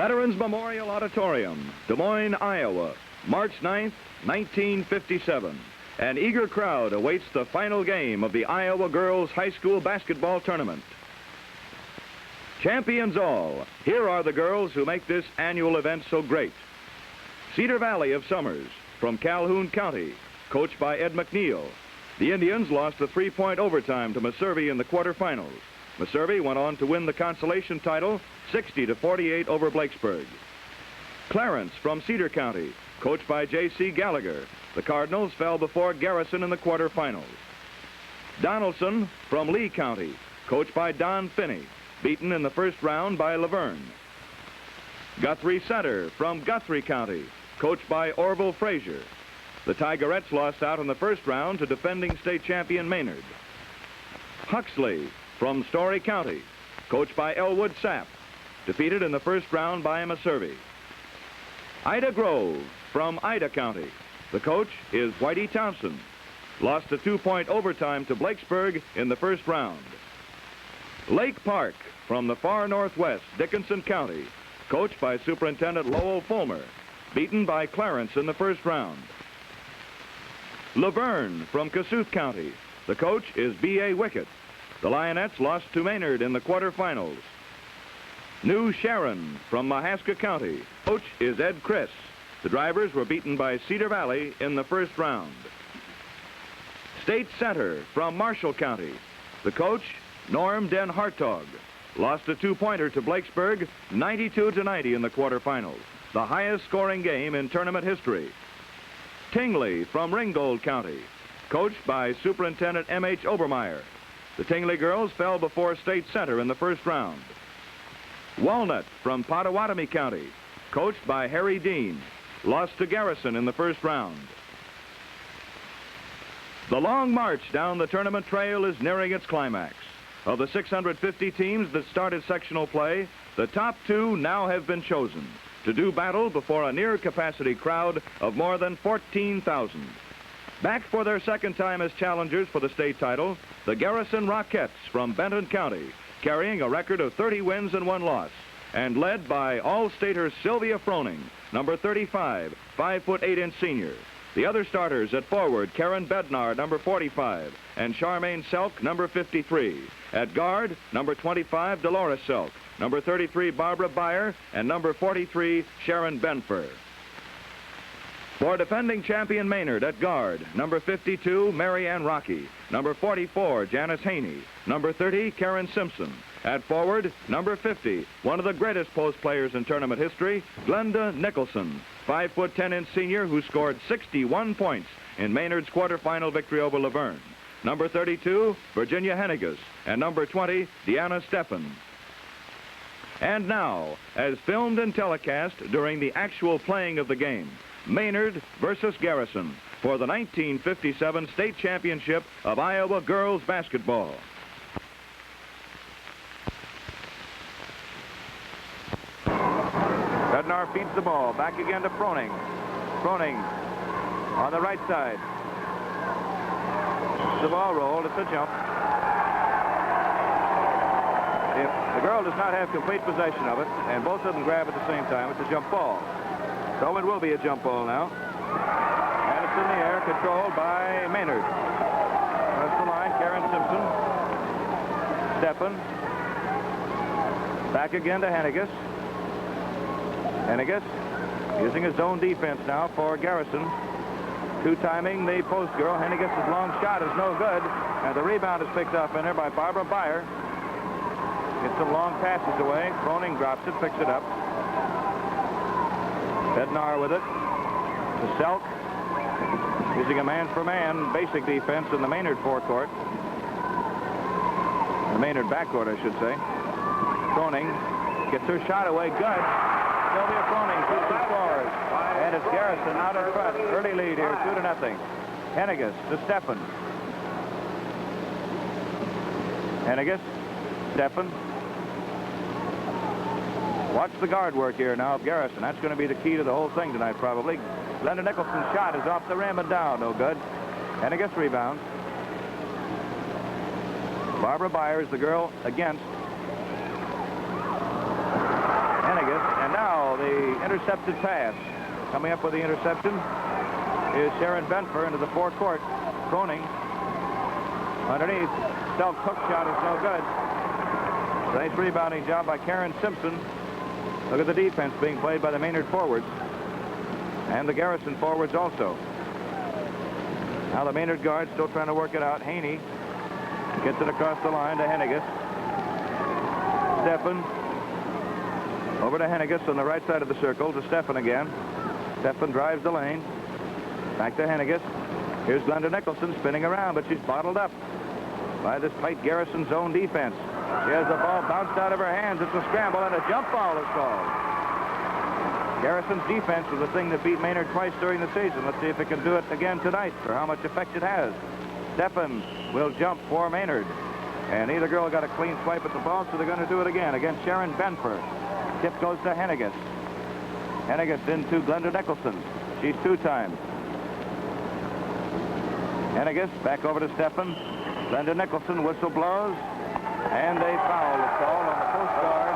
Veterans Memorial Auditorium, Des Moines, Iowa, March 9th, 1957. An eager crowd awaits the final game of the Iowa Girls High School Basketball Tournament. Champions all, here are the girls who make this annual event so great. Cedar Valley of Summers from Calhoun County, coached by Ed McNeil. The Indians lost a three-point overtime to Meserve in the quarterfinals. Meserve went on to win the consolation title 60-48 over Blakesburg. Clarence from Cedar County, coached by J.C. Gallagher. The Cardinals fell before Garrison in the quarterfinals. Donaldson from Lee County, coached by Don Finney, beaten in the first round by Laverne. Guthrie Center from Guthrie County, coached by Orville Frazier. The Tigerettes lost out in the first round to defending state champion Maynard. Huxley from Story County, coached by Elwood Sapp, defeated in the first round by Meserve. Ida Grove from Ida County. The coach is Whitey Thompson. Lost a two-point overtime to Blakesburg in the first round. Lake Park from the far northwest, Dickinson County, coached by Superintendent Lowell Fulmer, beaten by Clarence in the first round. Laverne from Kossuth County. The coach is B.A. Wickett. The Lionettes lost to Maynard in the quarterfinals. New Sharon from Mahaska County. Coach is Ed Chris. The Drivers were beaten by Cedar Valley in the first round. State Center from Marshall County. The coach, Norm Den Hartog, lost a two-pointer to Blakesburg, 92-90 in the quarterfinals, the highest scoring game in tournament history. Tingley from Ringgold County, coached by Superintendent M.H. Obermeyer. The Tingley girls fell before State Center in the first round. Walnut from Pottawatomie County, coached by Harry Dean, lost to Garrison in the first round. The long march down the tournament trail is nearing its climax. Of the 650 teams that started sectional play, the top two now have been chosen to do battle before a near-capacity crowd of more than 14,000. Back for their second time as challengers for the state title, the Garrison Rockettes from Benton County, carrying a record of 30 wins and 1 loss, and led by All-Stater Sylvia Froning, number 35, 5'8" senior. The other starters at forward, Karen Bednar, number 45, and Charmaine Selk, number 53. At guard, number 25, Dolores Selk, number 33, Barbara Beyer, and number 43, Sharon Benfer. For defending champion Maynard at guard, number 52, Mary Ann Rocky, number 44, Janice Haney, number 30, Karen Simpson. At forward, number 50, one of the greatest post players in tournament history, Glenda Nicholson, 5'10" senior who scored 61 points in Maynard's quarterfinal victory over Laverne. Number 32, Virginia Henniges, and number 20, Deanna Steffen. And now, as filmed and telecast during the actual playing of the game, Maynard versus Garrison for the 1957 state championship of Iowa girls basketball. Bednar feeds the ball back again to Froning. Froning on the right side. The ball rolled. It's a jump. If the girl does not have complete possession of it and both of them grab at the same time, it's a jump ball. So it will be a jump ball now. And it's in the air, controlled by Maynard. That's the line, Karen Simpson. Steffen. Back again to Henniges. Henniges using his zone defense now for Garrison. Two-timing the post girl. Henniges' long shot is no good. And the rebound is picked up in there by Barbara Beyer. Gets some long passes away. Froning drops it, picks it up. Bednar with it to Selk, using a man-for-man basic defense in the Maynard forecourt. The Maynard backcourt, I should say. Froning gets her shot away. Good. Sylvia Froning shoots and scores. And it's Garrison out in front. Early lead here, 2-0. Henniges to Steffen. Henniges, Steffen. Watch the guard work here now of Garrison. That's going to be the key to the whole thing tonight, probably. Glenda Nicholson's shot is off the rim and down. No good. Henniges rebounds. Barbara Beyer is the girl against Henniges. And now the intercepted pass. Coming up with the interception is Sharon Benfer into the forecourt. Croning underneath. Self hook shot is no good. Nice rebounding job by Karen Simpson. Look at the defense being played by the Maynard forwards and the Garrison forwards also. Now the Maynard guard still trying to work it out. Haney gets it across the line to Henniges. Steffen over to Henniges on the right side of the circle to Steffen again. Steffen drives the lane. Back to Henniges. Here's Glenda Nicholson spinning around, but she's bottled up by this tight Garrison zone defense. She has the ball bounced out of her hands. It's a scramble, and a jump ball is called. Garrison's defense was the thing that beat Maynard twice during the season. Let's see if it can do it again tonight, or how much effect it has. Steffen will jump for Maynard. And either girl got a clean swipe at the ball, so they're going to do it again against Sharon Benfer. Tip goes to Henniges. Henniges into Glenda Nicholson. She's two-time. Henniges back over to Steffen. Glenda Nicholson, whistle blows. And a foul is called on the post guard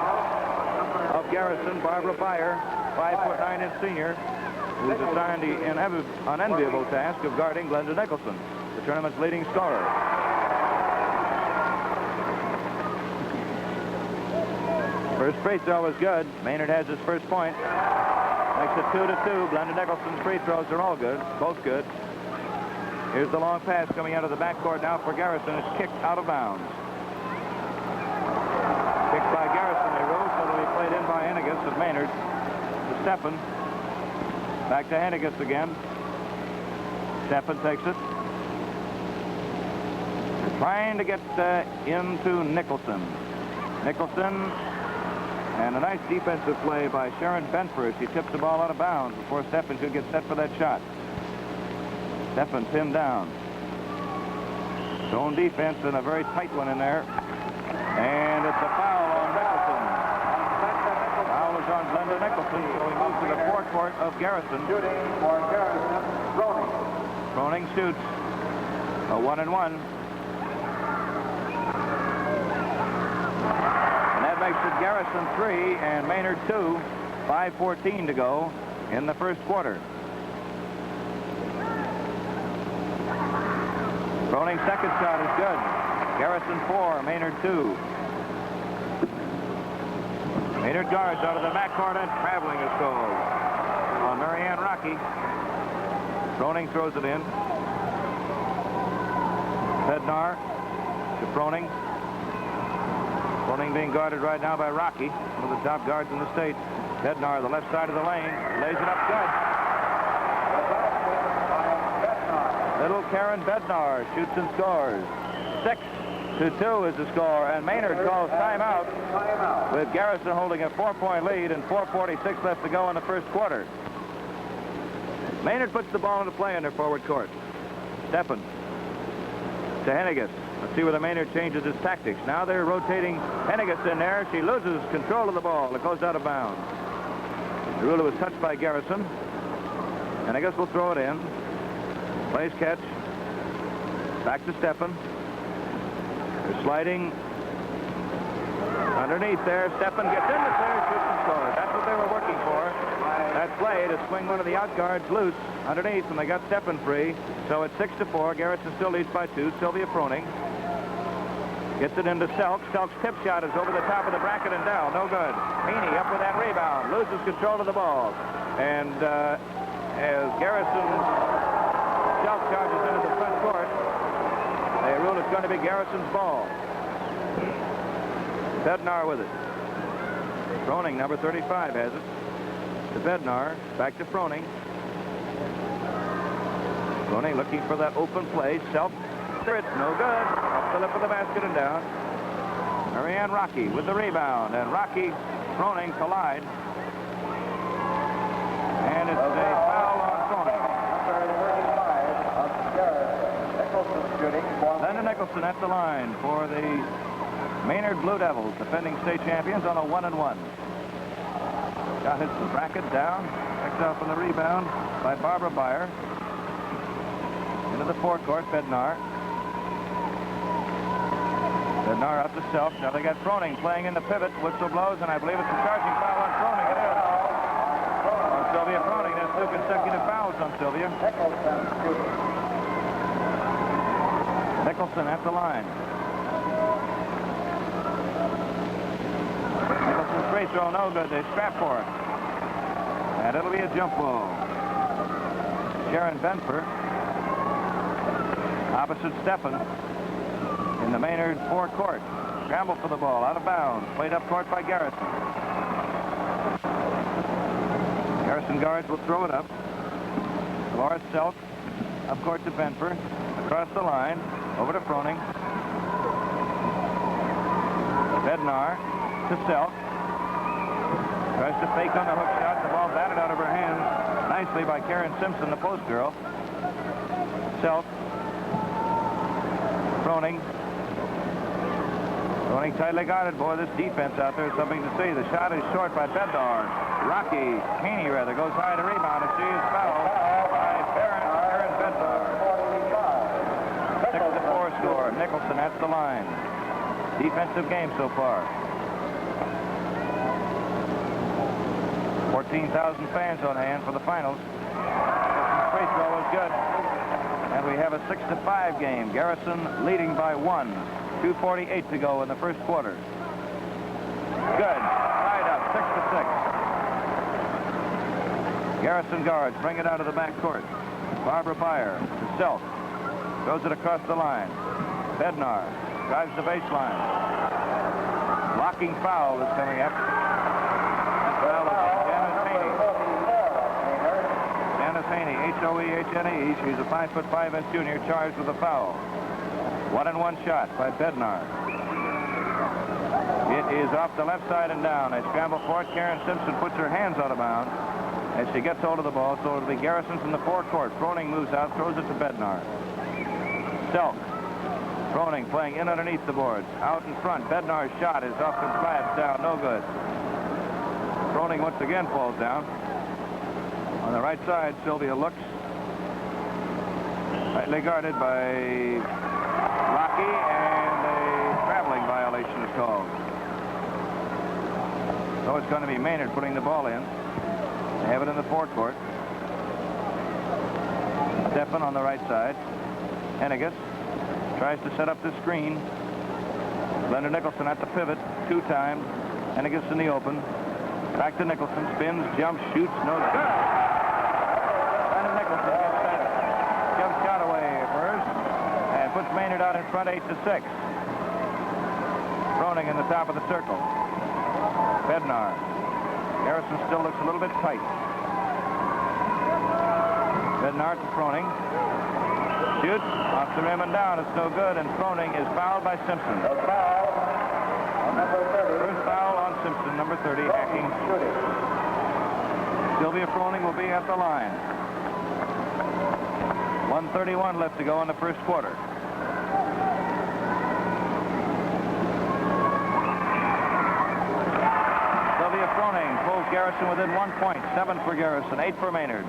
of Garrison, Barbara Beyer, 5'9" senior, who's assigned the unenviable task of guarding Glenda Nicholson, the tournament's leading scorer. First free throw is good. Maynard has his first point. Makes it 2-2. Glenda Nicholson's free throws are all good, both good. Here's the long pass coming out of the backcourt now for Garrison. It's kicked out of bounds. Kicked by Garrison, they rule, so they'll be played in by Henniges of Maynard. To Steffen. Back to Henniges again. Steffen takes it. They're trying to get into Nicholson. Nicholson, and a nice defensive play by Sharon Benfer. She tips the ball out of bounds before Steffen could get set for that shot. Steffen pinned down. Zone defense and a very tight one in there. And it's a foul on Nicholson. Foul is on Glenda Nicholson, so he moves to the forecourt of Garrison. Shooting for Garrison, Croning. Croning shoots a 1-1. And that makes it Garrison 3 and Maynard 2. 5:14 to go in the first quarter. Croning's second shot is good. Garrison 4, Maynard 2. Maynard guards out of the backcourt, and traveling is called on Marianne Rocky. Croning throws it in. Bednar to Croning. Croning being guarded right now by Rocky, one of the top guards in the state. Bednar, the left side of the lane, lays it up good. Little Karen Bednar shoots and scores. 6-2 is the score, and Maynard calls timeout with Garrison holding a 4-point lead and 4:46 left to go in the first quarter. Maynard puts the ball into play in their forward court. Steffen to Henniges. Let's see whether Maynard changes his tactics. Now they're rotating Henniges in there. She loses control of the ball. It goes out of bounds. The ruler was touched by Garrison, and I guess we'll throw it in. Plays catch. Back to Steffen. They're sliding underneath there. Steffen gets in the clear, shoots and scores. That's what they were working for. That play to swing one of the out guards loose underneath, and they got Steffen free. So it's 6-4. Garrison still leads by 2. Sylvia Croning gets it into Selk. Selk's tip shot is over the top of the bracket and down. No good. Heaney up with that rebound. Loses control of the ball. And as Garrison self-charges into the front court, they rule it's going to be Garrison's ball. Bednar with it. Croning, number 35, has it. To Bednar, back to Croning. Croning looking for that open play. Self, it's no good. Off the lip of the basket and down. Marianne Rocky with the rebound, and Rocky, Croning collide. And it's a foul on Croning. Glenda Nicholson at the line for the Maynard Blue Devils, defending state champions, on a 1-1. Shot hits the bracket down. Picked off on the rebound by Barbara Beyer. Into the forecourt, Bednar. Bednar up to Self. Now they got Croning playing in the pivot. Whistle blows, and I believe it's a charging foul on Croning. It is. Sylvia Froning. That's 2 consecutive fouls on Sylvia. Nicholson at the line. Nicholson's free throw, no good. They strap for it. And it'll be a jump ball. Sharon Benfer opposite Steffen in the Maynard forecourt. Scramble for the ball, out of bounds. Played up court by Garrison. Garrison guards will throw it up. Laura Selk up court to Benfer. Across the line, over to Froning. Bednar to Selk. Tries to fake on the hook shot. The ball batted out of her hands nicely by Karen Simpson, the post girl. Selk. Froning. Froning tightly guarded. Boy, this defense out there is something to see. The shot is short by Bednar. Haney rather, goes high to rebound, and she is fouled by Karen Bednar. 6-4 score. Nicholson at the line. Defensive game so far. 14,000 fans on hand for the finals. Nicholson's free throw is good. And we have a 6-5 game. Garrison leading by 1. 2:48 to go in the first quarter. Good. Tied up, 6-6. Garrison guards bring it out of the back court. Barbara Beyer to Selk. Throws it across the line. Bednar drives the baseline. Blocking foul is coming up. That foul is Janice Haney. Janice Haney, H-O-E-H-N-E. She's a 5'5" junior charged with a foul. 1-and-1 shot by Bednar. It is off the left side and down. They scramble for it. Karen Simpson puts her hands out of bounds as she gets hold of the ball, so it'll be Garrison from the forecourt. Froning moves out, throws it to Bednar. Selk. Froning playing in underneath the boards. Out in front. Bednar's shot is off the flat, down, no good. Froning once again falls down. On the right side, Sylvia looks. Tightly guarded by Rocky, and a traveling violation is called. So it's going to be Maynard putting the ball in. They have it in the forecourt. Steffen on the right side. Henniges tries to set up the screen. Glenda Nicholson at the pivot 2 times. Henniges in the open. Back to Nicholson. Spins, jumps, shoots, no good. Glenda Nicholson gets that jump shot away first and puts Maynard out in front 8-6. Froning in the top of the circle. Bednar. Garrison still looks a little bit tight. Bednar to Froning. Shoots off the rim and down. It's no good, and Froning is fouled by Simpson. First foul on Simpson, number 30, hacking. Sylvia Froning will be at the line. 1:31 left to go in the first quarter. Sylvia Froning pulls Garrison within 1 point. 7 for Garrison, 8 for Maynard.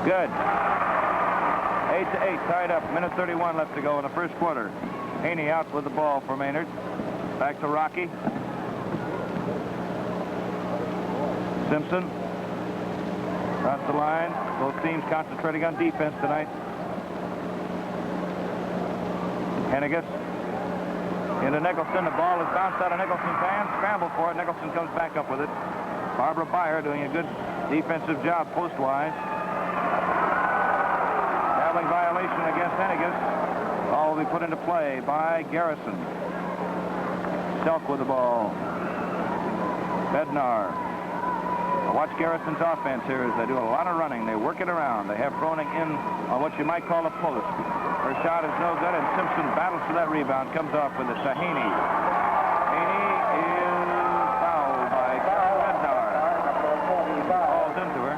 Good. 8-8, tied up. 1:31 left to go in the first quarter. Haney out with the ball for Maynard. Back to Rocky. Simpson. Across the line. Both teams concentrating on defense tonight. Henniges. Into Nicholson. The ball is bounced out of Nicholson's hand. Scramble for it. Nicholson comes back up with it. Barbara Beyer doing a good defensive job post-wise. Traveling violation against Henniges. Ball will be put into play by Garrison. Selk with the ball. Bednar. Watch Garrison's offense here as they do a lot of running. They work it around. They have Froning in on what you might call a post. Her shot is no good, and Simpson battles for that rebound. Comes off with it to Haney. Haney is fouled by Bednar. Falls into her.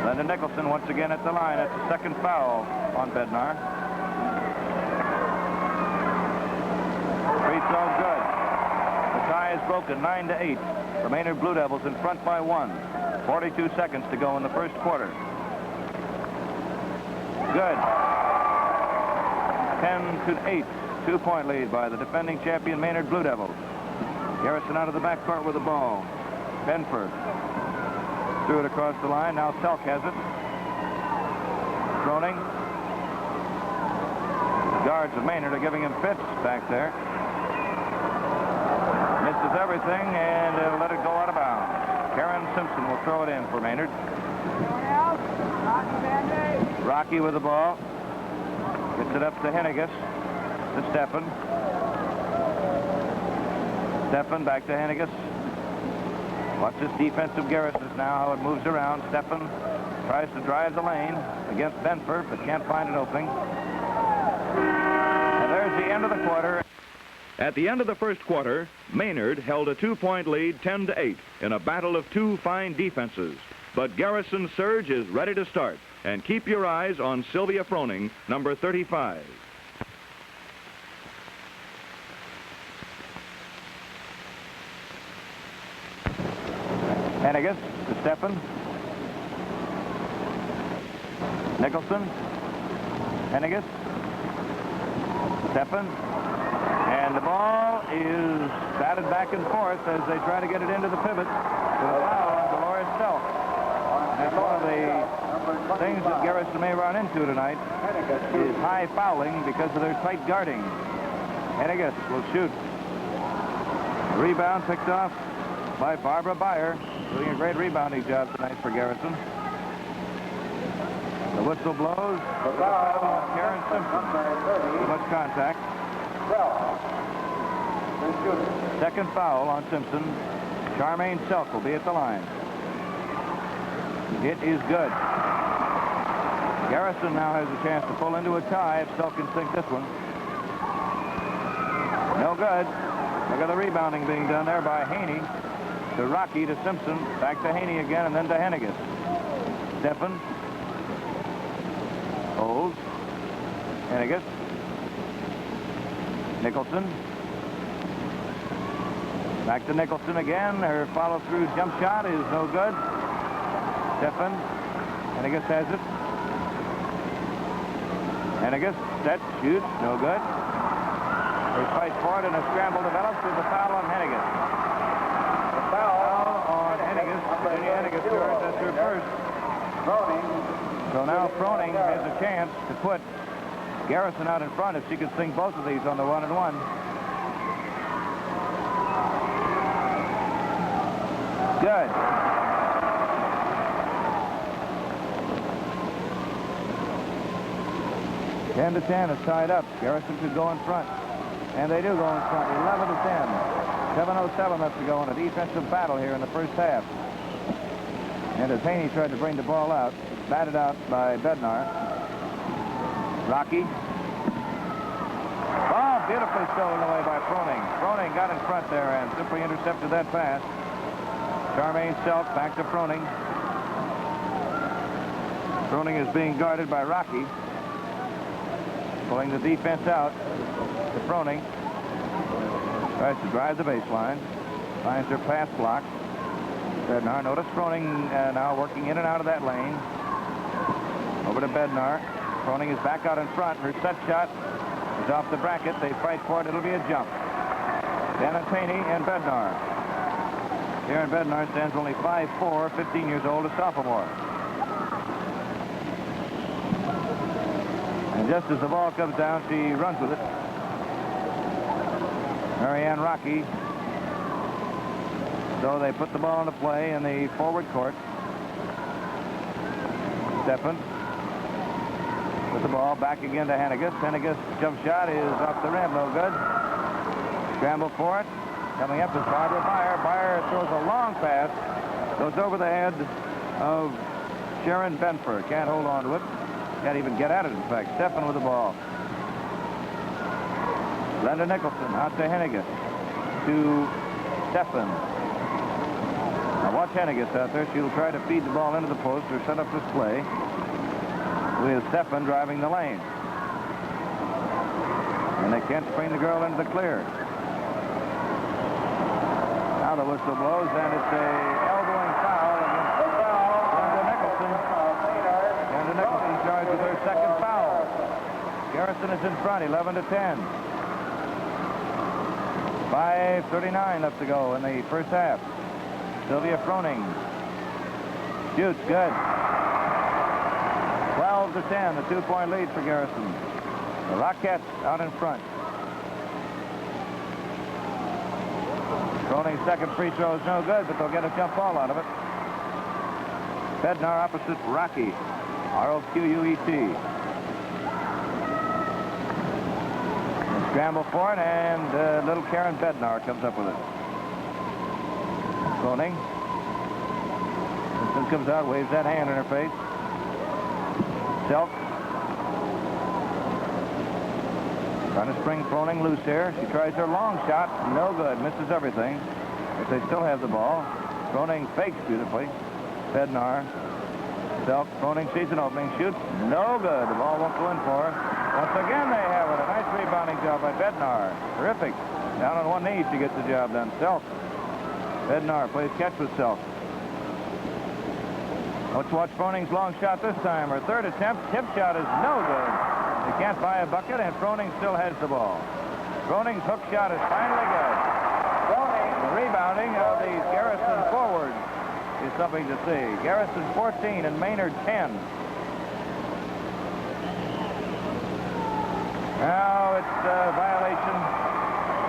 Glenda Nicholson once again at the line. That's the second foul on Bednar. Free throw good. The tie is broken, 9-8. The Maynard Blue Devils in front by 1. 42 seconds to go in the first quarter. Good. 10-8. 2-point lead by the defending champion Maynard Blue Devils. Garrison out of the backcourt with the ball. Benford threw it across the line. Now Selk has it. Froning. Guards of Maynard are giving him fits back there. Misses everything, and he'll let it go out of bounds. Karen Simpson will throw it in for Maynard. Rocky with the ball. Gets it up to Henniges. To Steffen. Steffen back to Henniges. Watch this defensive Garrison's now, how it moves around. Steffen tries to drive the lane against Benford, but can't find an opening. And there's the end of the quarter. At the end of the first quarter, Maynard held a 2-point lead 10-8 in a battle of two fine defenses. But Garrison's surge is ready to start. And keep your eyes on Sylvia Froning, number 35. Henniges to Steffen. Nicholson. Henniges. Steffen. And the ball is batted back and forth as they try to get it into the pivot. With a foul on Dolores Selk. That's one of the things that Garrison may run into tonight is high fouling because of their tight guarding. Henniges will shoot. Rebound picked off by Barbara Beyer, doing a great rebounding job tonight for Garrison. The whistle blows. The foul on Karen Simpson. Too much contact. Second foul on Simpson. Charmaine Selk will be at the line. It is good. Garrison now has a chance to pull into a tie if Selk can sink this one. No good. Look at the rebounding being done there by Haney. To Rocky, to Simpson, back to Haney again, and then to Henniges. Steffen. Holds. Henniges. Nicholson. Back to Nicholson again. Her follow-through jump shot is no good. Steffen. Henniges has it. Henniges. Set. Shoots. No good. They fight for it, and a scramble develops with a foul on Henniges. The foul on Henniges. Henniges scores. That's her first. So now Froning has a chance to put Garrison out in front if she could sink both of these on the 1-and-1. Good. Ten to 10 is tied up. Garrison could go in front. And they do go in front. 11 to 10. 7:07 left to go in a defensive battle here in the first half. And as Haney tried to bring the ball out, batted out by Bednar. Rocky. Ball beautifully stolen away by Froning. Froning got in front there and simply intercepted that pass. Charmaine Selk back to Froning. Froning is being guarded by Rocky. Pulling the defense out to Froning. Tries to drive the baseline. Finds her pass block. Bednar. Notice Froning now working in and out of that lane. Over to Bednar. Froning is back out in front. Her set shot is off the bracket. They fight for it. It'll be a jump. Dennis Haney and Bednar. Karen Bednar stands only 5'4", 15 years old, a sophomore. And just as the ball comes down, she runs with it. Marianne Rocky. So they put the ball into play in the forward court. Steffen with the ball back again to Henniges. Henniges' jump shot is off the rim, no good. Scramble for it. Coming up is Barbara Beyer. Beyer throws a long pass. Goes over the head of Sharon Benford. Can't hold on to it. Can't even get at it, in fact. Steffen with the ball. Glenda Nicholson out to Henniges. To Steffen. Now watch Henniges out there. She'll try to feed the ball into the post or set up this play with Steffen driving the lane. And they can't spring the girl into the clear. Now the whistle blows, and it's a elbowing foul against Glenda Nicholson. Glenda Nicholson charged with her second foul. Garrison is in front, 11 to 10. 5:39 left to go in the first half. Sylvia Froning shoots, good. 12-10, the 2-point lead for Garrison. The Rockettes out in front. Froning's second free throw is no good, but they'll get a jump ball out of it. Bednar opposite Rocky, R-O-Q-U-E-T. Scramble for it, and little Karen Bednar comes up with it. Froning. Winston comes out, waves that hand in her face. Selk. Trying to spring Froning loose here. She tries her long shot. No good. Misses everything. But they still have the ball. Froning fakes beautifully. Bednar. Selk. Froning sees an opening. Shoots. No good. The ball won't go in for her. Once again they have it. A nice rebounding job by Bednar. Terrific. Down on one knee she gets the job done. Selk. Bednar plays catch with Selk. Let's watch Froning's long shot this time. Her third attempt. Tip shot is no good. They can't buy a bucket, and Froning still has the ball. Froning's hook shot is finally good. The rebounding of the Garrison forward is something to see. Garrison 14 and Maynard 10. Now it's a violation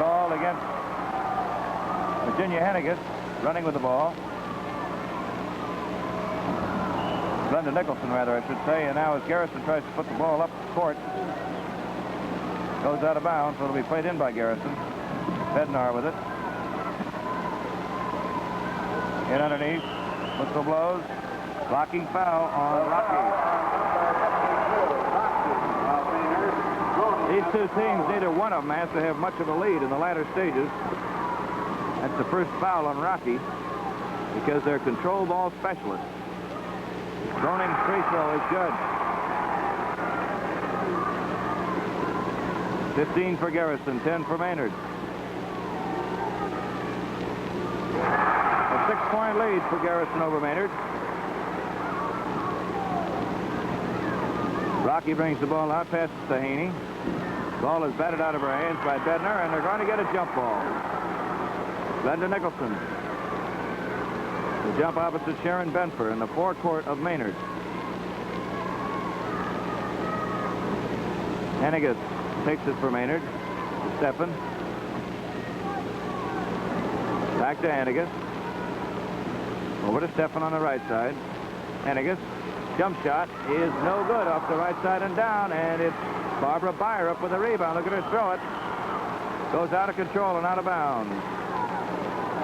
called against Virginia Hennigan, running with the ball. Glenda Nicholson, rather, I should say. And now as Garrison tries to put the ball up court, goes out of bounds, so it'll be played in by Garrison. Bednar with it. In underneath. Whistle blows. Blocking foul on Rocky. These two teams, neither one of them has to have much of a lead in the latter stages. That's the first foul on Rocky because they're control ball specialists. Froning's free throw is good. 15 for Garrison, 10 for Maynard. A 6-point lead for Garrison over Maynard. Rocky brings the ball out, passes to Haney. Ball is batted out of her hands by Bednar, and they're going to get a jump ball. Glenda Nicholson. The jump opposite Sharon Benfer in the forecourt of Maynard. Hennigan takes it for Maynard. Steffen. Back to Hennigan. Over to Steffen on the right side. Hennigan. Jump shot is no good off the right side and down, and it's Barbara Byer up with a rebound. Look at her throw it. Goes out of control and out of bounds.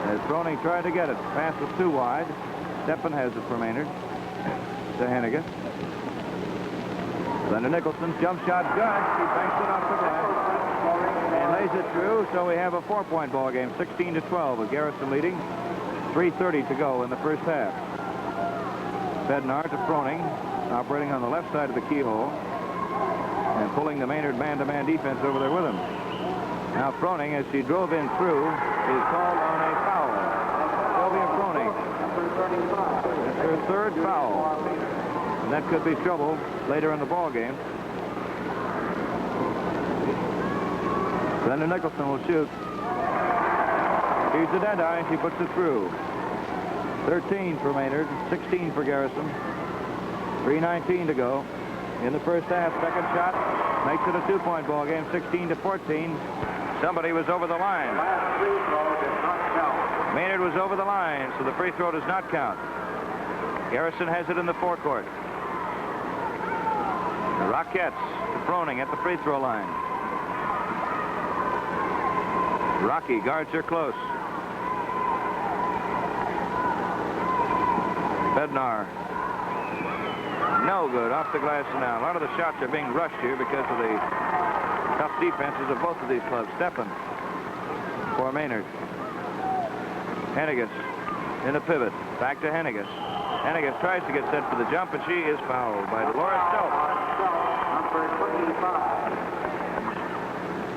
As Froning tried to get it. Pass was too wide. Steffen has it for Maynard. To Hennigan. Glenda Nicholson, jump shot good. She banks it off the glass and lays it through, so we have a 4-point ball game, 16-12, with Garrison leading. 3:30 to go in the first half. Bednar to Froning, operating on the left side of the keyhole and pulling the Maynard man-to-man defense over there with him. Now Froning, as she drove in through, is called on a foul. Sylvia Froning. It's her third foul. And that could be trouble later in the ball game. Glenda Nicholson will shoot. Here's the dead eye, and she puts it through. 13 for Maynard, 16 for Garrison. 3:19 to go in the first half. Second shot makes it a 2-point ball game, 16-14. Somebody was over the line. Maynard was over the line, so the free throw does not count. Garrison has it in the forecourt. The Rockettes to Froning at the free throw line. Rocky guards her close. Bednar. No good, off the glass and down. A lot of the shots are being rushed here because of the tough defenses of both of these clubs. Steffen for Maynard. Hennigan in a pivot. Back to Hennigan. Hennigan tries to get set for the jump, and she is fouled by Dolores Self.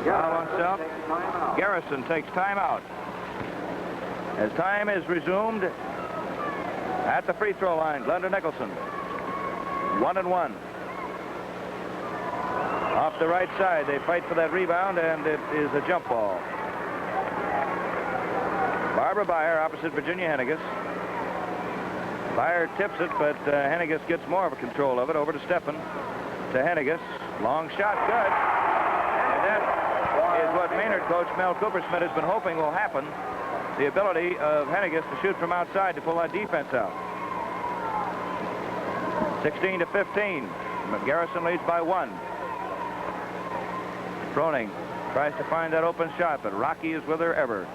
Foul on Self. Garrison takes timeout. As time is resumed at the free throw line, Glenda Nicholson. 1-1. Off the right side, they fight for that rebound, and it is a jump ball. Barbara Beyer opposite Virginia Henniges. Beyer tips it, but Henniges gets more of a control of it. Over to Steffen. To Henniges. Long shot, good. And that is what Maynard coach Mel Coopersmith has been hoping will happen. The ability of Henniges to shoot from outside to pull that defense out. 16-15. Garrison leads by 1. Froning tries to find that open shot, but Rocky is with her ever.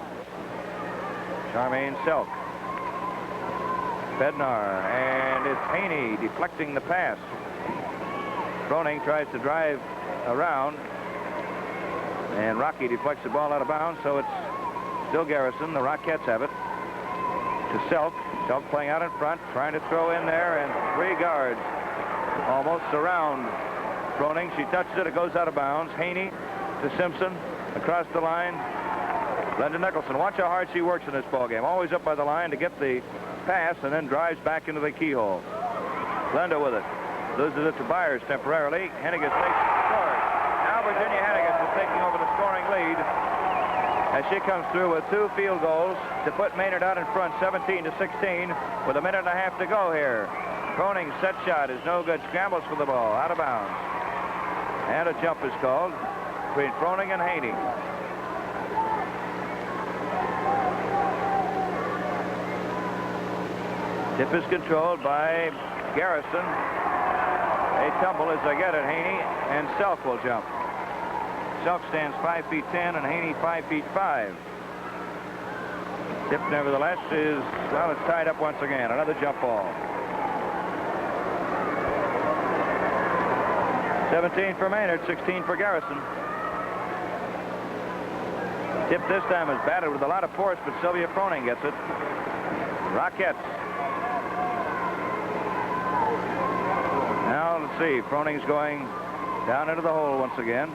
Charmaine Selk. Bednar, and it's Haney deflecting the pass. Froning tries to drive around, and Rocky deflects the ball out of bounds, so it's still Garrison. The Rockettes have it. To Selk. Selk playing out in front, trying to throw in there, and 3 guards almost surround Froning. She touches it. It goes out of bounds. Haney to Simpson. Across the line. Glenda Nicholson. Watch how hard she works in this ballgame. Always up by the line to get the pass and then drives back into the keyhole. Glenda with it. Loses it to Byers temporarily. Henniges takes it, scores. Now Virginia Henniges is taking over the scoring lead as she comes through with 2 field goals to put Maynard out in front 17-16 with a minute and a half to go here. Froning's set shot is no good. Scrambles for the ball. Out of bounds. And a jump is called between Froning and Haney. Tip is controlled by Garrison. They tumble as they get it. Haney and Selk will jump. Selk stands 5'10" and Haney 5'5". Tip, nevertheless, is, well, it's tied up once again. Another jump ball. 17 for Maynard, 16 for Garrison. Tip this time is batted with a lot of force, but Sylvia Froning gets it. Rockettes. Now, let's see. Froning's going down into the hole once again.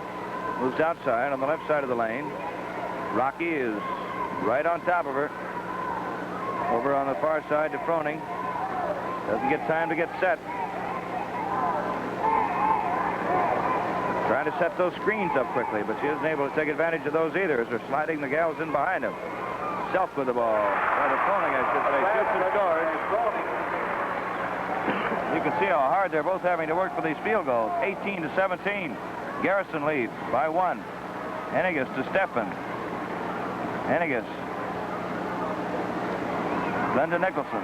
Moves outside on the left side of the lane. Rocky is right on top of her. Over on the far side to Froning. Doesn't get time to get set. Trying to set those screens up quickly, but she isn't able to take advantage of those either as they're sliding the gals in behind them. Self with the ball. Or the Froning, I should say. Shoots and scores. You can see how hard they're both having to work for these field goals. 18-17. Garrison leads by 1. Henniges to Steffen. Henniges. Glenda Nicholson.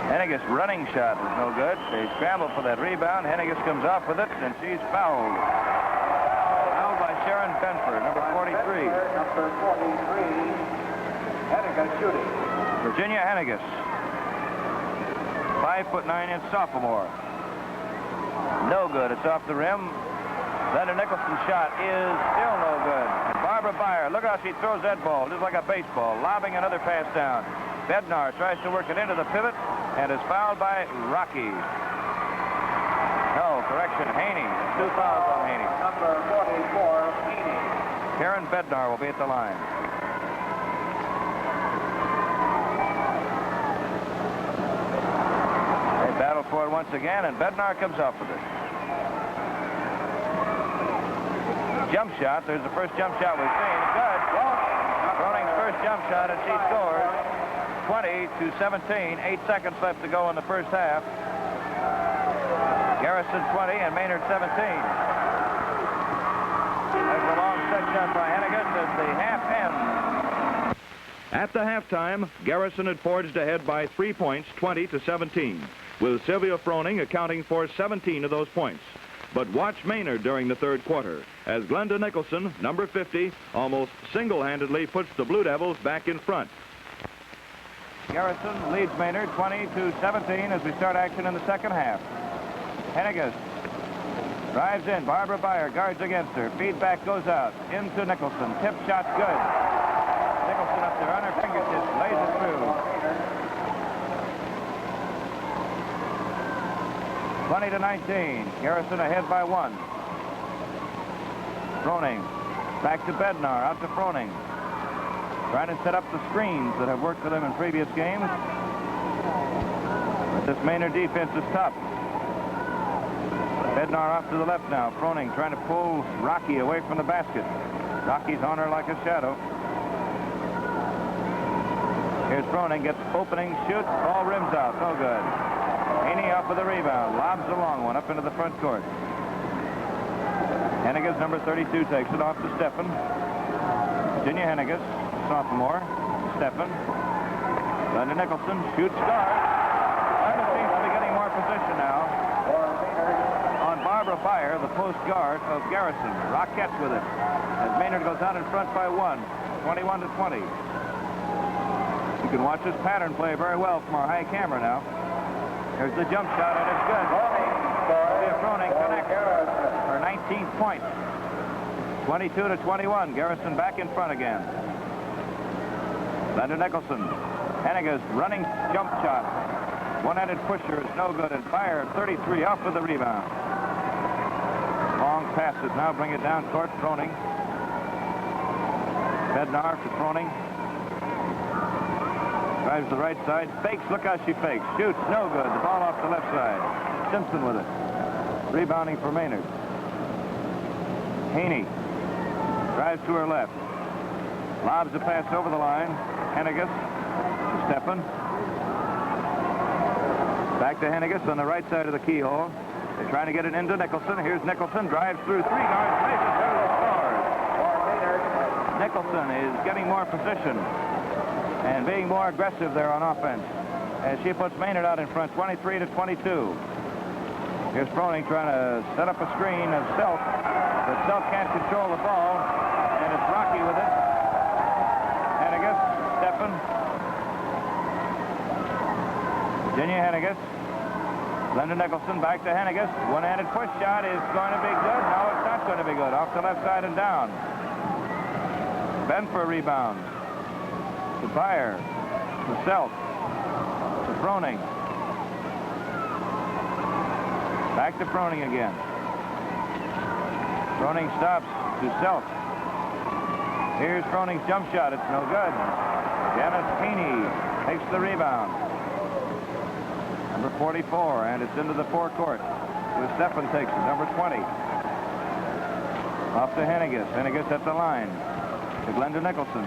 Henniges' running shot is no good. They scramble for that rebound. Henniges comes off with it, and she's fouled. Fouled by Sharon Benfer, number 43. Number 43, Henniges shooting. Virginia Henniges. 5'9" sophomore. No good. It's off the rim. Glenda Nicholson's shot is still no good. And Barbara Beyer, look how she throws that ball, just like a baseball, lobbing another pass down. Bednar tries to work it into the pivot and is fouled by Rocky. No, correction, Haney. 2 fouls on Haney. Number 44, Haney. Karen Bednar will be at the line. They battle for it once again, and Bednar comes up with it. Jump shot. There's the first jump shot we've seen. Good. Froning's first jump shot, and she scores. 20-17. 8 seconds left to go in the first half. Garrison 20 and Maynard 17. There's a long set shot by Henniges as the half ends. At the halftime, Garrison had forged ahead by 3 points, 20-17, with Sylvia Froning accounting for 17 of those points. But watch Maynard during the third quarter as Glenda Nicholson, number 50, almost single-handedly puts the Blue Devils back in front. Garrison leads Maynard 20-17 as we start action in the second half. Henniges drives in. Barbara Beyer guards against her. Feedback goes out into Nicholson. Tip shot good. Nicholson up there on her fingertips. Lays it through. 20-19. Garrison ahead by 1. Froning. Back to Bednar. Out to Froning. Trying to set up the screens that have worked for them in previous games. But this Maynard defense is tough. Bednar off to the left now. Froning trying to pull Rocky away from the basket. Rocky's on her like a shadow. Here's Froning, gets opening, shoots, ball rims out, no good. Haney up with a rebound, lobs a long one up into the front court. Henniges, number 32, takes it off to Steffen. Virginia Henniges, sophomore. Steffen. Glenda Nicholson shoots, scores. Glenda seems to be getting more position now. On Barbara Fire, the post guard of Garrison. Rockets with it. As Maynard goes out in front by 1, 21-20. You can watch this pattern play very well from our high camera now. Here's the jump shot, and it's good. Froning connects for 19th point. 22-21. Garrison back in front again. Glenda Nicholson. Henniges running jump shot. One-handed pusher is no good, and Fire 33 off with the rebound. Long passes now bring it down court. Froning. Bednar to Froning. Drives the right side. Fakes. Look how she fakes. Shoots. No good. The ball off the left side. Simpson with it. Rebounding for Maynard. Haney drives to her left. Lobs a pass over the line. Henniges to Steffen. Back to Henniges on the right side of the keyhole. They're trying to get it into Nicholson. Here's Nicholson. Drives through 3 guards. Places her to score. Nicholson is getting more position and being more aggressive there on offense as she puts Maynard out in front, 23-22. Here's Froning trying to set up a screen of Self, but Self can't control the ball, and it's Rocky with it. Henniges, Steffen. Virginia Henniges. Glenda Nicholson back to Henniges. One-handed push shot is going to be good. No, it's not going to be good. Off the left side and down. Ben for a rebound. To Fire. To Self. To Froning. Back to Froning again. Froning stops to Self. Here's Froning's jump shot. It's no good. Janice Haney takes the rebound. Number 44, and it's into the forecourt. Steffen takes it. Number 20. Off to Henniges. Henniges at the line. To Glenda Nicholson.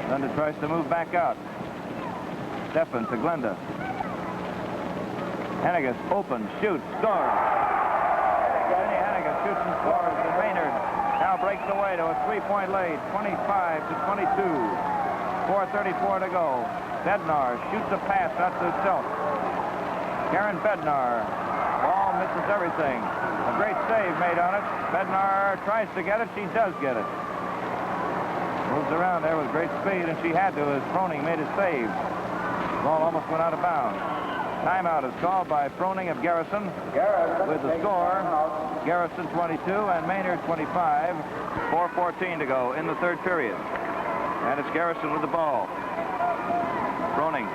Glenda tries to move back out. Steffen to Glenda. Henniges open, shoots, scores. Henniges shoots and scores, and Maynard now breaks away to a 3-point lead, 25-22. 4:34 to go. Bednar shoots a pass out to Self. Karen Bednar. Ball misses everything. A great save made on it. Bednar tries to get it. She does get it. Moves around there with great speed, and she had to as Froning made a save. Ball almost went out of bounds. Timeout is called by Froning of Garrison with the score. Garrison 22 and Maynard 25. 4:14 to go in the third period. And it's Garrison with the ball. Froning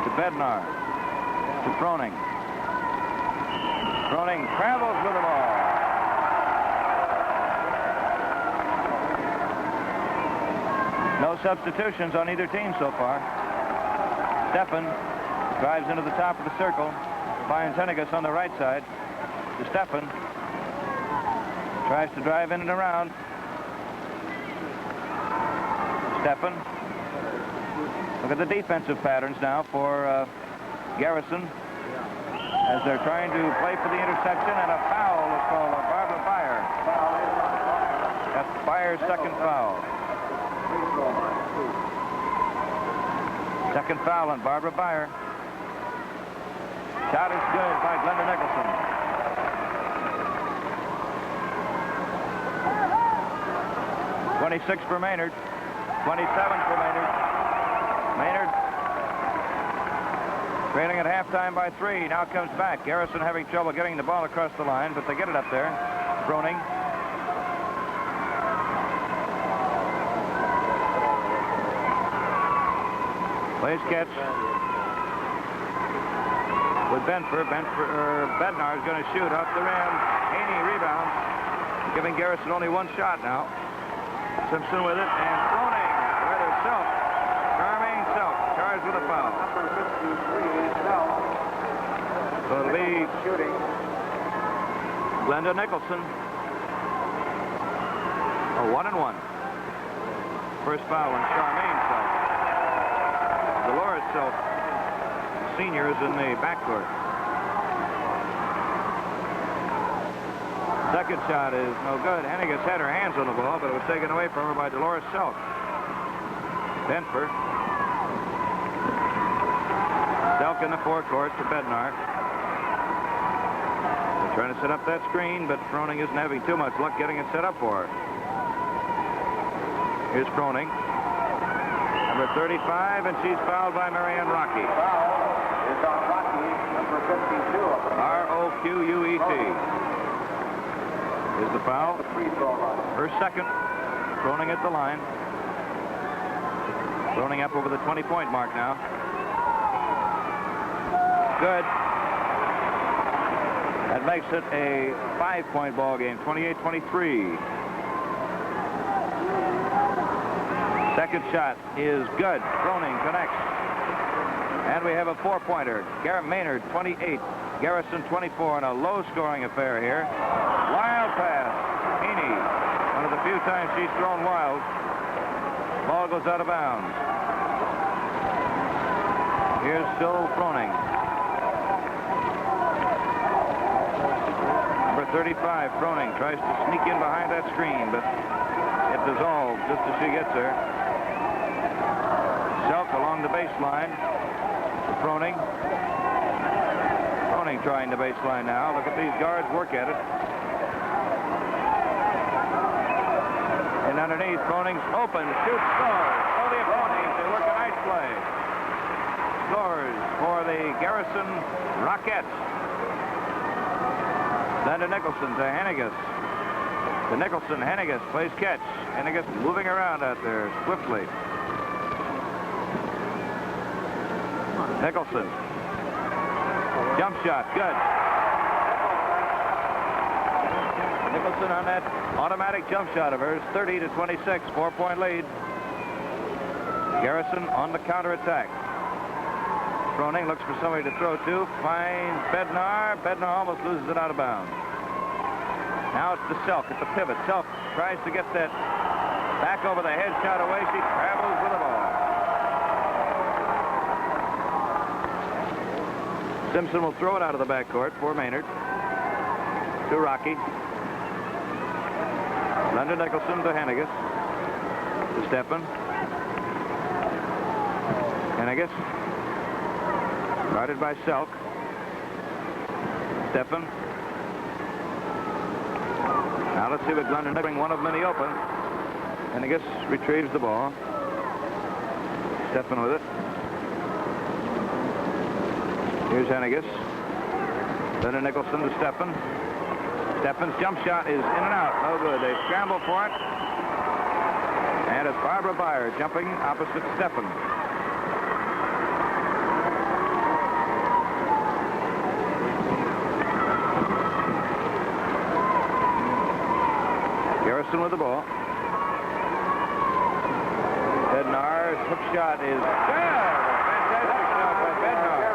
to Bednar. To Froning. Froning travels with the ball. No substitutions on either team so far. Steffen drives into the top of the circle. Finds Henniges on the right side. To Steffen. Tries to drive in and around. Steffen. Look at the defensive patterns now for Garrison as they're trying to play for the interception, and a foul is called on Barbara Fire. That's Fire's second foul. Second foul on Barbara Fire. Shot is good by Glenda Nicholson. .26 for Maynard. 27 for Maynard. Maynard trailing at halftime by 3. Now comes back. Garrison having trouble getting the ball across the line, but they get it up there. Froning. Plays catch with Benfer. Bednar is going to shoot off the rim. Haney rebounds, giving Garrison only one shot now. Simpson with it, and Froning with herself. Charmaine Self charged with a foul. Number 53, Self. So it'll be Shooting. Glenda Nicholson. A 1-and-1. First foul on Charmaine Self. Dolores Self, seniors in the backcourt. Second shot is no good. Henniges had her hands on the ball, but it was taken away from her by Dolores Self. Denver. Selk in the forecourt to Bednar. They're trying to set up that screen, but Froning isn't having too much luck getting it set up for her. Here's Froning. Number 35, and she's fouled by Marianne Rocky. Foul is on Rocky, number 52. R-O-Q-U-E-T. Is the foul. The free throw line. Her second. Froning at the line. Froning up over the 20-point mark now. Good. That makes it a 5-point ball game, 28-23. Second shot is good. Froning connects. And we have a 4-pointer. Maynard, 28. Garrison, 24, in a low-scoring affair here. Wild pass. Heaney, one of the few times she's thrown wild. Ball goes out of bounds. Here's still Froning. Number 35, Froning, tries to sneak in behind that screen, but it dissolves just as she gets there. Selk along the baseline. Froning. Froning trying the baseline now. Look at these guards work at it. And underneath, Froning's open. Shoots, scores. Oh, the opponents, they work a nice play. Scores for the Garrison Rockettes. Then to Nicholson, to Henniges. To Nicholson, Henniges plays catch. Henniges moving around out there swiftly. Nicholson. Jump shot, good. Nicholson on that automatic jump shot of hers, 30-26, 4-point lead. Garrison on the counterattack. Froning looks for somebody to throw to, finds Bednar. Bednar almost loses it out of bounds. Now it's to Selk at the pivot. Selk tries to get that back over the head shot away. She travels with the ball. Simpson will throw it out of the backcourt for Maynard. To Rocky. London Nicholson to Henniges. To Steffen. Henniges. Guarded by Selk. Steffen. Now let's see what London bring one of them in the open. Henniges retrieves the ball. Steffen with it. Here's Henniges. Then to Nicholson to Steffen. Steffen's jump shot is in and out. No good. They scramble for it. And it's Barbara Byer jumping opposite Steffen. Garrison with the ball. Bednar's hook shot is good. Fantastic shot by Bednar.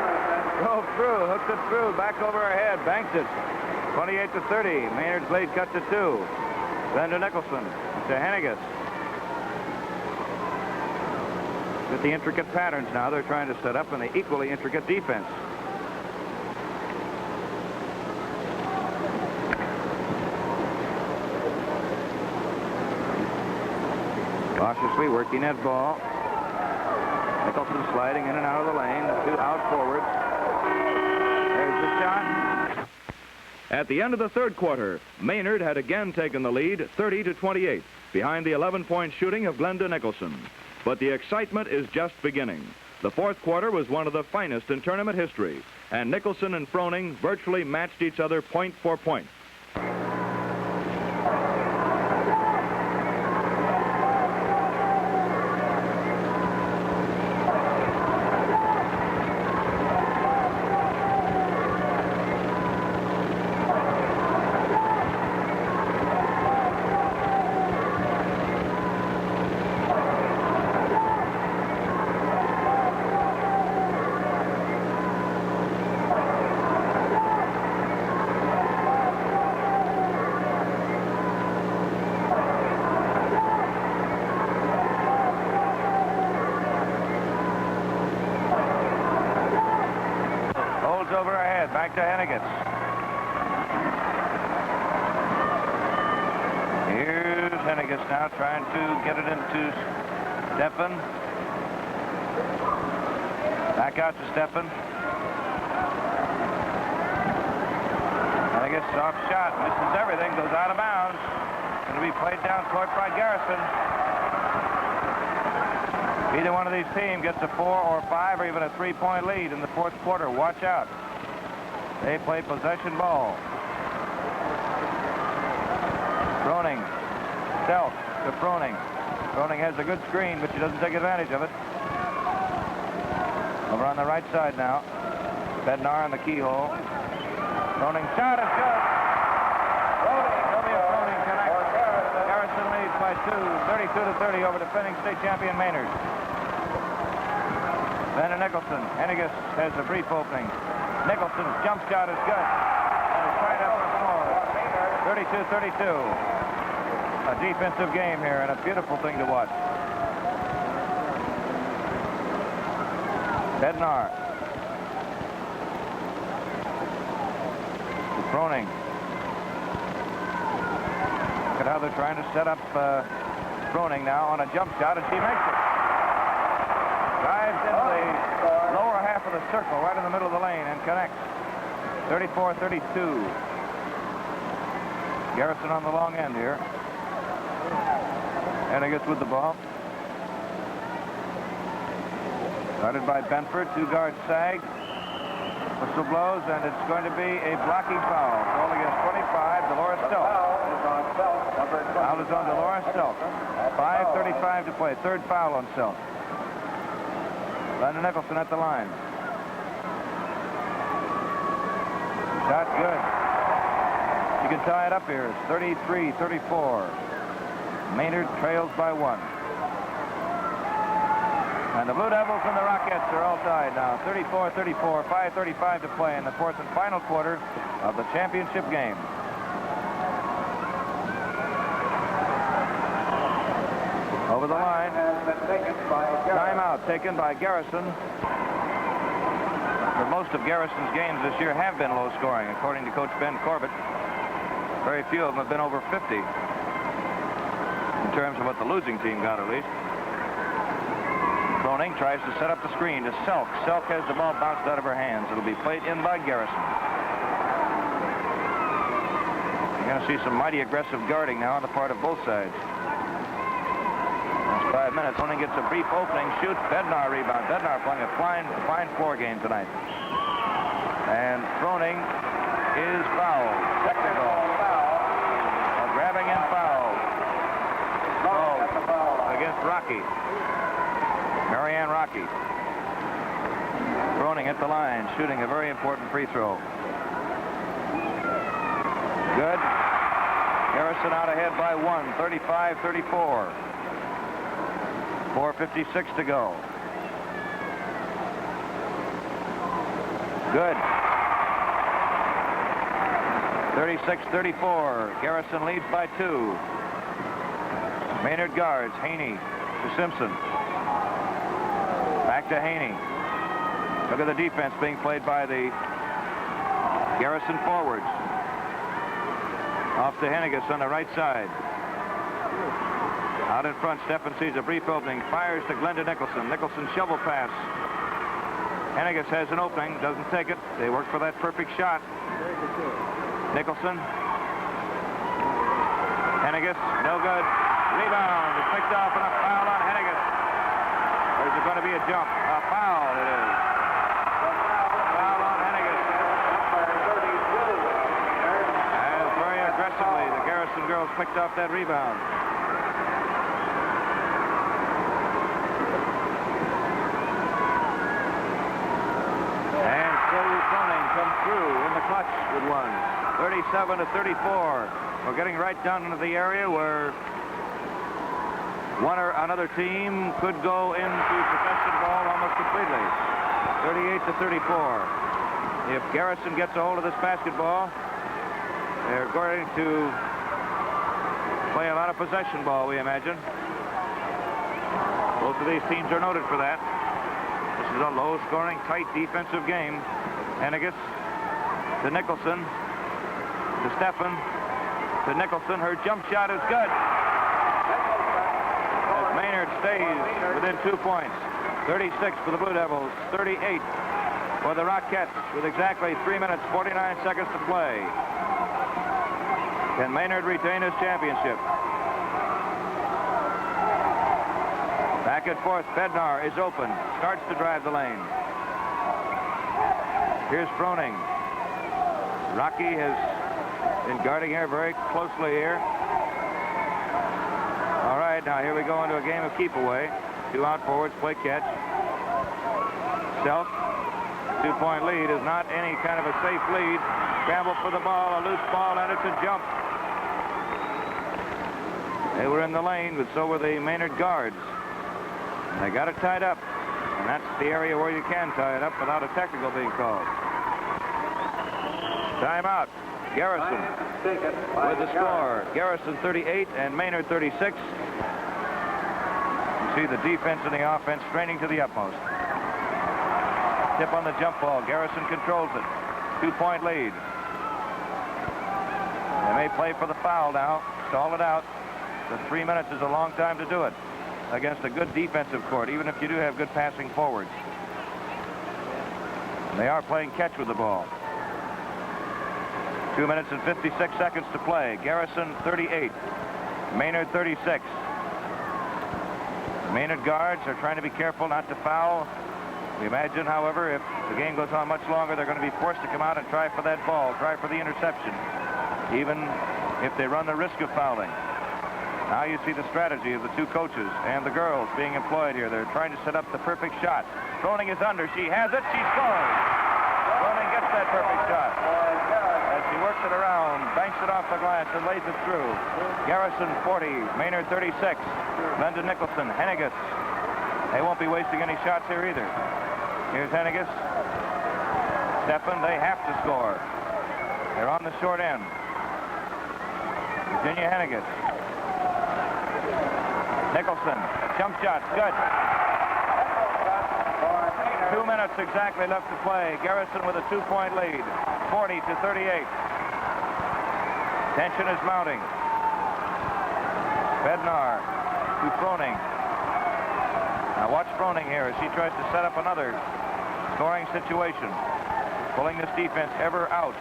Drove through, hooked it through, back over her head, banked it. 28-30. Maynard's lead cut to 2. Then to Nicholson, to Henniges. With the intricate patterns now they're trying to set up in the equally intricate defense. Cautiously working that ball. Nicholson sliding in and out of the lane. The 2 out forwards. There's the shot. At the end of the third quarter, Maynard had again taken the lead, 30-28, behind the 11-point shooting of Glenda Nicholson. But the excitement is just beginning. The fourth quarter was one of the finest in tournament history, and Nicholson and Froning virtually matched each other point for point. to Henniges. Here's Henniges now trying to get it into Steffen. Back out to Steffen. Henniges, soft shot, misses everything, goes out of bounds. Going to be played down court by Garrison. Either one of these teams gets a 4 or 5 or even a 3-point lead in the fourth quarter. Watch out. They play possession ball. Froning. Self to Froning. Froning has a good screen, but she doesn't take advantage of it. Over on the right side now. Bednar in the keyhole. Froning shot is good. Froning connects. Garrison leads by 2, 32-30 over defending state champion Maynard. Then to Nicholson. Henniges has a brief opening. Nicholson's jump shot is good. And it's right up the floor. 32-32. A defensive game here and a beautiful thing to watch. Bednar. Froning. Look at how they're trying to set up Froning now on a jump shot, and she makes it. Drives into the lower half of the circle, right in the middle of the lane, and connects. 34-32. Garrison on the long end here. Henniges with the ball. Guarded by Benford. 2 guards sag. Whistle blows, and it's going to be a blocking foul. Goal against 25, Dolores Stelk. Foul is on Dolores Stelk. 5:35 to play. Third foul on Stelk. Landon Nicholson at the line. Shot good. You can tie it up here. It's 33-34. Maynard trails by 1. And the Blue Devils and the Rockettes are all tied now. 34-34, 5:35 to play in the fourth and final quarter of the championship game. Over the line. Timeout taken by Garrison. But most of Garrison's games this year have been low scoring, according to Coach Ben Corbett. Very few of them have been over 50. In terms of what the losing team got, at least. Froning tries to set up the screen to Selk. Selk has the ball bounced out of her hands. It'll be played in by Garrison. You're going to see some mighty aggressive guarding now on the part of both sides. Last 5 minutes. Froning gets a brief opening, shoots. Bednar rebound. Bednar playing a fine floor game tonight. And Froning is fouled. Technical. A grabbing and foul. Against Rocky. Marianne Rocky. Froning at the line, shooting a very important free throw. Good. Garrison out ahead by 1, 35-34. 4:56 to go. Good. 36-34. Garrison leads by 2. Maynard guards. Haney to Simpson. Back to Haney. Look at the defense being played by the Garrison forwards. Off to Henniges on the right side. Out in front, Steffen sees a brief opening. Fires to Glenda Nicholson. Nicholson shovel pass. Henniges has an opening. Doesn't take it. They work for that perfect shot. Nicholson. Henniges. No good. Rebound. It's picked off and a foul on Henniges. Or is it going to be a jump? A foul it is. Foul on Henniges. And very aggressively, the Garrison girls picked off that rebound. And Cody Froning comes through in the clutch with one. 37-34. We're getting right down into the area where one or another team could go into possession ball almost completely. 38-34. If Garrison gets a hold of this basketball, they're going to play a lot of possession ball, we imagine. Both of these teams are noted for that. This is a low-scoring, tight defensive game. Henniges to Nicholson, to Steffen, to Nicholson. Her jump shot is good. As Maynard stays within 2 points. 36 for the Blue Devils, 38 for the Rockettes with exactly 3 minutes, 49 seconds to play. Can Maynard retain his championship? Back and forth, Bednar is open, starts to drive the lane. Here's Froning. Rocky has been guarding her very closely here. All right, now here we go into a game of keep away. 2 out forwards, play catch. Self, 2-point lead is not any kind of a safe lead. Scramble for the ball, a loose ball, and it's a jump. They were in the lane, but so were the Maynard guards. And they got it tied up. And that's the area where you can tie it up without a technical being called. Timeout. Garrison with the score. Garrison 38 and Maynard 36. You see the defense and the offense straining to the utmost. Tip on the jump ball. Garrison controls it. 2-point lead. They may play for the foul now. Stall it out. The 3 minutes is a long time to do it against a good defensive court, even if you do have good passing forwards. And they are playing catch with the ball. 2 minutes and 56 seconds to play. Garrison 38. Maynard 36. The Maynard guards are trying to be careful not to foul. We imagine, however, if the game goes on much longer, they're going to be forced to come out and try for that ball, try for the interception, even if they run the risk of fouling. Now you see the strategy of the 2 coaches and the girls being employed here. They're trying to set up the perfect shot. Froning is under. She has it. She scores. Froning gets that perfect shot. As she works it around, banks it off the glass and lays it through. Garrison 40, Maynard 36. Glenda Nicholson, Henniges. They won't be wasting any shots here either. Here's Henniges. Steffen, they have to score. They're on the short end. Virginia Henniges. Nicholson, jump shot, good. 2 minutes exactly left to play. Garrison with a 2-point lead, 40 to 38. Tension is mounting. Bednar to Froning. Now watch Froning here as she tries to set up another scoring situation, pulling this defense ever out.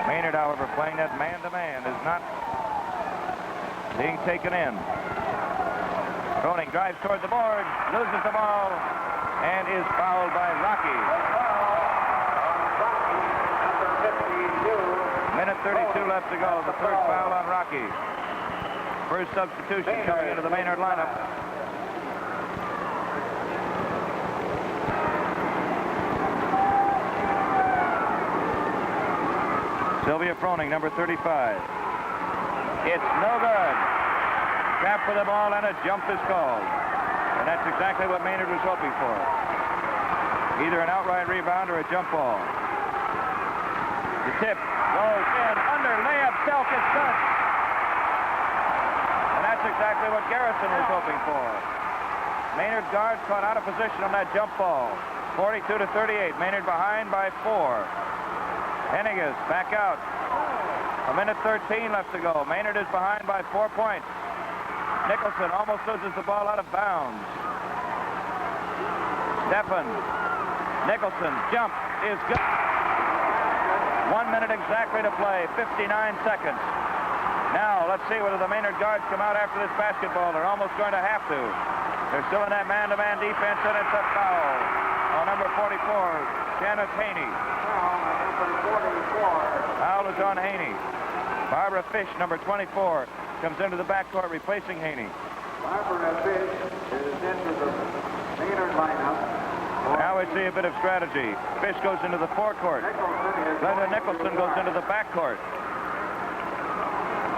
Maynard, however, playing that man-to-man is not being taken in. Froning drives toward the board, loses the ball, and is fouled by Rocky. Minute 32 left to go. The first foul on Rocky. First substitution coming into the Maynard lineup. Sylvia Froning, number 35. It's no good. Trap for the ball and a jump is called. And that's exactly what Maynard was hoping for. Either an outright rebound or a jump ball. The tip goes in, under, layup, Self is good. And that's exactly what Garrison was hoping for. Maynard's guards caught out of position on that jump ball. 42 to 38, Maynard behind by 4. Henniges back out. A minute 13 left to go. Maynard is behind by 4 points. Nicholson almost loses the ball out of bounds. Steffen. Nicholson, jump is good. 1 minute exactly to play, 59 seconds. Now, let's see whether the Maynard guards come out after this basketball. They're almost going to have to. They're still in that man-to-man defense, and it's a foul on number 44, Janice Haney. Foul is on Haney. Barbara Fish, number 24, comes into the backcourt replacing Haney. Barbara Fish is into the Maynard lineup. Now we see a bit of strategy. Fish goes into the forecourt. Glenda Nicholson goes into the backcourt.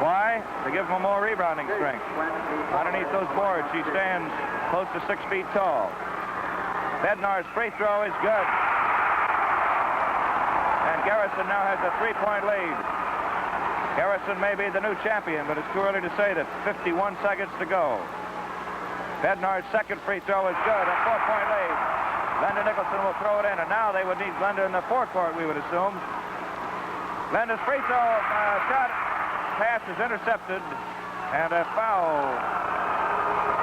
Why? To give him more rebounding strength. Underneath those boards, she stands close to 6 feet tall. Bednar's free throw is good. And Garrison now has a 3-point lead. Garrison may be the new champion, but it's too early to say that. 51 seconds to go. Bednar's second free throw is good, a 4-point lead. Glenda Nicholson will throw it in, and now they would need Glenda in the forecourt, we would assume. Glenda's free throw shot pass is intercepted, and a foul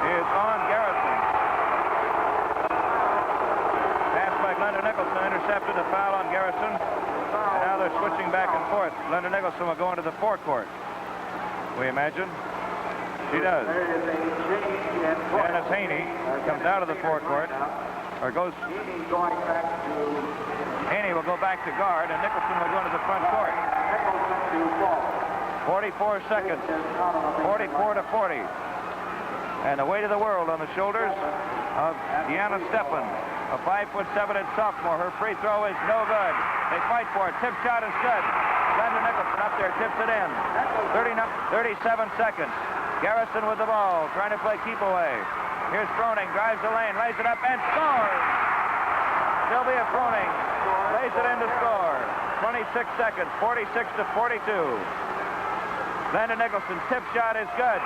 is on Garrison. Pass by Glenda Nicholson intercepted, a foul on Garrison. And now they're switching back and forth. Glenda Nicholson will go into the forecourt, we imagine. She does. Janice Haney comes out of the forecourt, or goes. Haney will go back to guard, and Nicholson will go into the front court. 44 seconds, 44 to 40. And the weight of the world on the shoulders of Deanna Steppen, a 5'7" sophomore. Her free throw is no good. They fight for it. Tip shot is good. Glenda Nicholson up there, tips it in. 37 seconds. Garrison with the ball, trying to play keep away. Here's Froning, drives the lane, lays it up, and scores! Sylvia Froning lays it in to score. 26 seconds, 46 to 42. Glenda Nicholson's tip shot is good.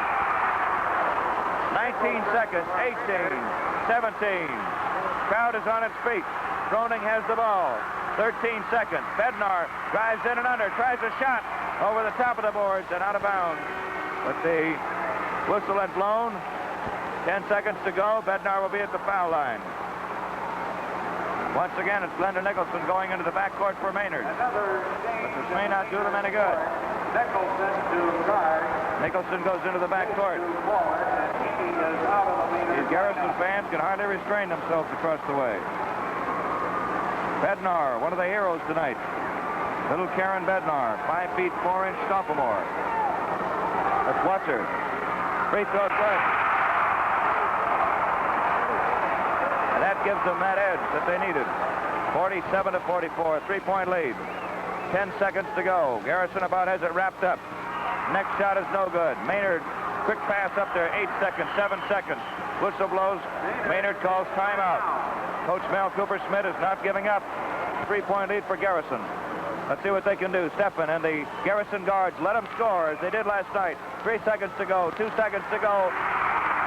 19 seconds, 18, 17. Crowd is on its feet. Froning has the ball. 13 seconds. Bednar drives in and under, tries a shot over the top of the boards and out of bounds. But the whistle had blown. 10 seconds to go. Bednar will be at the foul line. Once again, it's Glenda Nicholson going into the backcourt for Maynard. But this may not do them any good. Nicholson goes into the backcourt. These Garrison fans can hardly restrain themselves across the way. Bednar, one of the heroes tonight. Little Karen Bednar, 5 feet 4 inch sophomore. Let's watch her. Free throw good. And that gives them that edge that they needed. 47 to 44, 3-point lead. 10 seconds to go. Garrison about has it wrapped up. Next shot is no good. Maynard, quick pass up there, 8 seconds, 7 seconds. Whistle blows. Maynard calls timeout. Coach Mel Cooper-Smith is not giving up. 3-point lead for Garrison. Let's see what they can do. Steppen and the Garrison guards let them score as they did last night. 3 seconds to go, 2 seconds to go.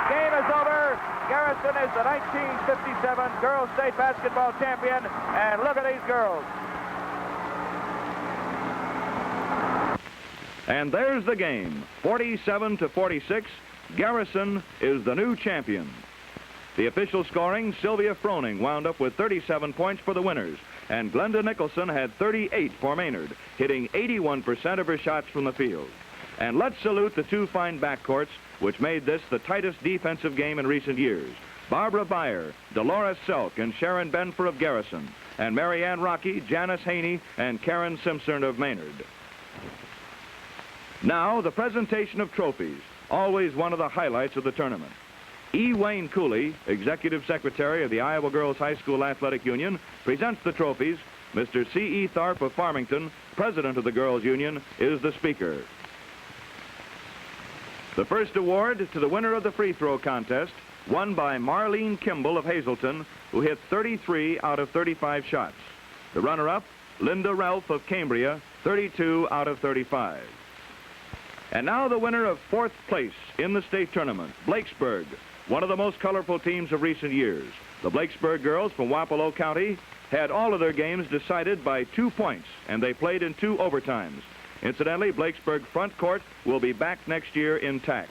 Game is over. Garrison is the 1957 Girls State Basketball Champion. And look at these girls. And there's the game. 47 to 46. Garrison is the new champion. The official scoring, Sylvia Froning wound up with 37 points for the winners, and Glenda Nicholson had 38 for Maynard, hitting 81% of her shots from the field. And let's salute the two fine backcourts, which made this the tightest defensive game in recent years. Barbara Beyer, Dolores Selk, and Sharon Benfer of Garrison, and Marianne Rocky, Janice Haney, and Karen Simpson of Maynard. Now, the presentation of trophies, always one of the highlights of the tournament. E. Wayne Cooley, Executive Secretary of the Iowa Girls High School Athletic Union, presents the trophies. Mr. C.E. Tharp of Farmington, President of the Girls Union, is the speaker. The first award to the winner of the free throw contest, won by Marlene Kimball of Hazleton, who hit 33 out of 35 shots. The runner-up, Linda Ralph of Cambria, 32 out of 35. And now the winner of 4th place in the state tournament, Blakesburg, one of the most colorful teams of recent years. The Blakesburg girls from Wapello County had all of their games decided by 2 points, and they played in 2 overtimes. Incidentally, Blakesburg front court will be back next year intact.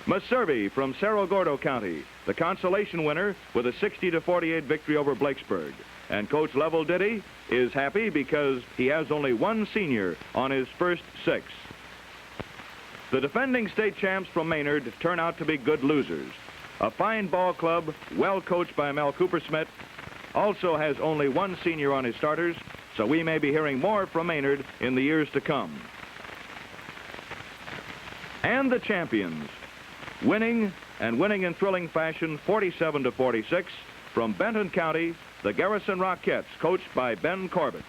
Meservey from Cerro Gordo County, the consolation winner with a 60 to 48 victory over Blakesburg. And Coach Level Diddy is happy because he has only 1 senior on his first 6. The defending state champs from Maynard turn out to be good losers. A fine ball club, well coached by Mel Cooper-Smith, also has only 1 senior on his starters, so we may be hearing more from Maynard in the years to come. And the champions, winning in thrilling fashion, 47 to 46, from Benton County, the Garrison Rockettes, coached by Ben Corbett.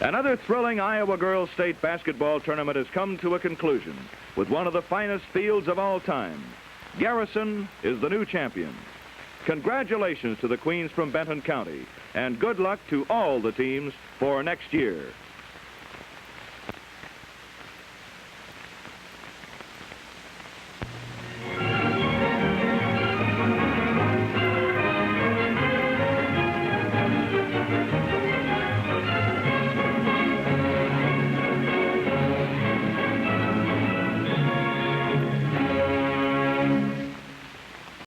Another thrilling Iowa Girls State basketball tournament has come to a conclusion with one of the finest fields of all time. Garrison is the new champion. Congratulations to the Queens from Benton County, and good luck to all the teams for next year.